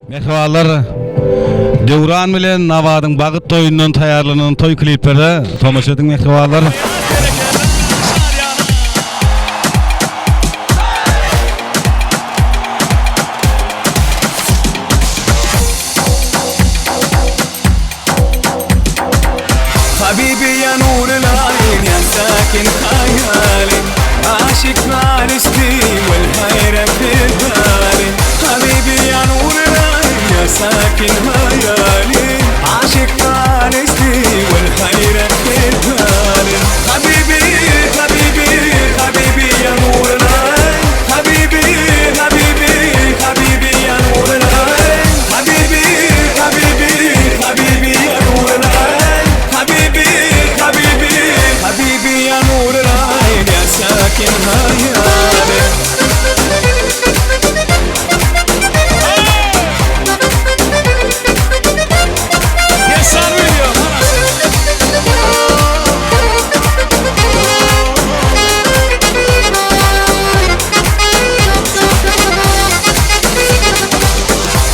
Mehvalar Devran bilen Navadın Bagyt toyundan taýarlanan toy klipleri tomaşa ediň mehvalar. حبيبي يا نور العين يا ساكن خيالي عاشق معرفتي والحيرة في بالي حبيبي يا نور العين يا ساكن خيالي عاشق معرفتي والحيرة في بالي حبيبي حبيبي حبيبي يا نور العين حبيبي حبيبي حبيبي يا نور العين حبيبي حبيبي حبيبي يا نور العين حبيبي حبيبي حبيبي يا نور العين يا ساكن خيالي يا سارية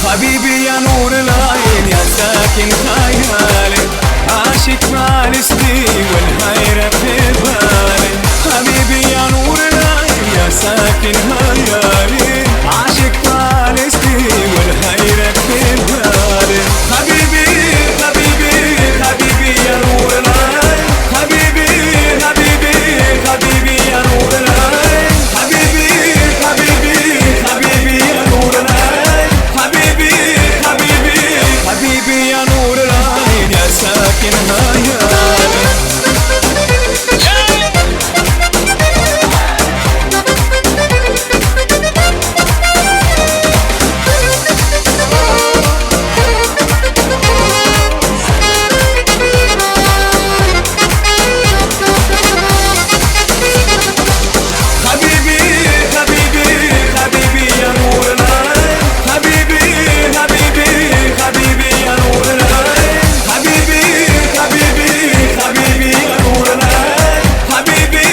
حبيبي يا نور العين يا ساكن خيالي عاشق معرفتي والحيرة في بالي حبيبي يا نور العين يا ساكن خيالي عاشق معرفتي والحيرة في بالي حبيبي حبيبي حبيبي يا نور العين حبيبي حبيبي حبيبي يا نور العين حبيبي حبيبي حبيبي يا نور العين حبيبي حبيبي حبيبي يا نور العين يا ساكن خيالي حبيبي حبيبي حبيبي يا نور العين حبيبي حبيبي حبيبي يا نور العين حبيبي حبيبي حبيبي يا نور العين حبيبي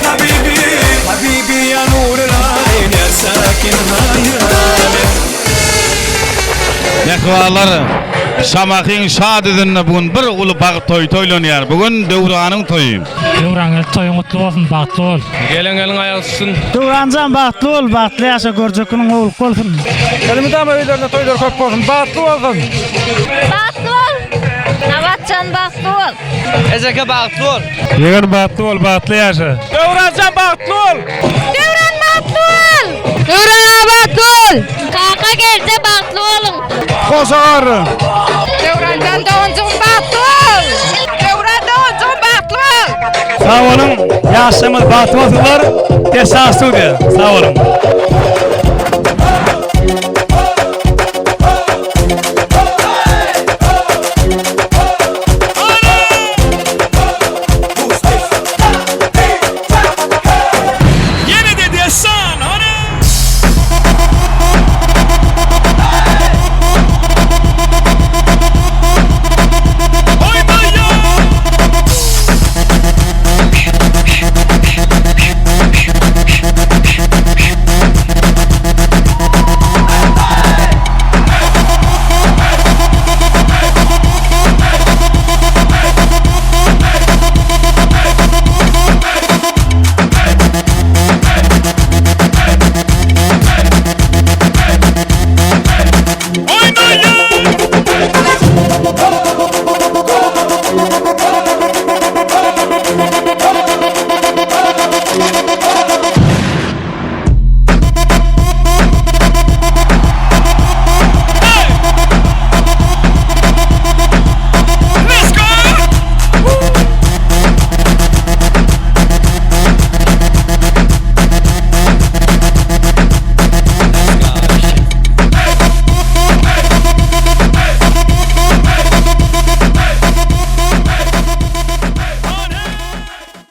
حبيبي حبيبي يا نور العين يا ساكن خيالي Mehvalar Şamakyň şad edinne bugün bir uly Bagyt toy toýlanýar. Bugün Döwranyň toýu. Döwranyň toýuň mutlu bolsun, bagtly bol. Gelen aýagy tutsun. Döwranjan bagtly bol, bagtly ýaşa görjekiniň oğul bolsun. Elimizde öýlerinde toýlar köp bolsun. Bagtly bolsun. Bagtly bol. Nawatjan bagtly bol. Ezeke bagtly bol. Ýeger bagtly bol, bagtly ýaşa. Döwranjan bagtly bol. Döwran bagtly bol. Döwran bagtly bol. Kaka gelse bagtly bolun. Gosar. Döwranjan döwranjan bagtly bol. Döwran döwranjan bagtly bol. Sağ olun. Ýaşamyz bagtly bolsunlar. Tesas studiýa. Sağ olun.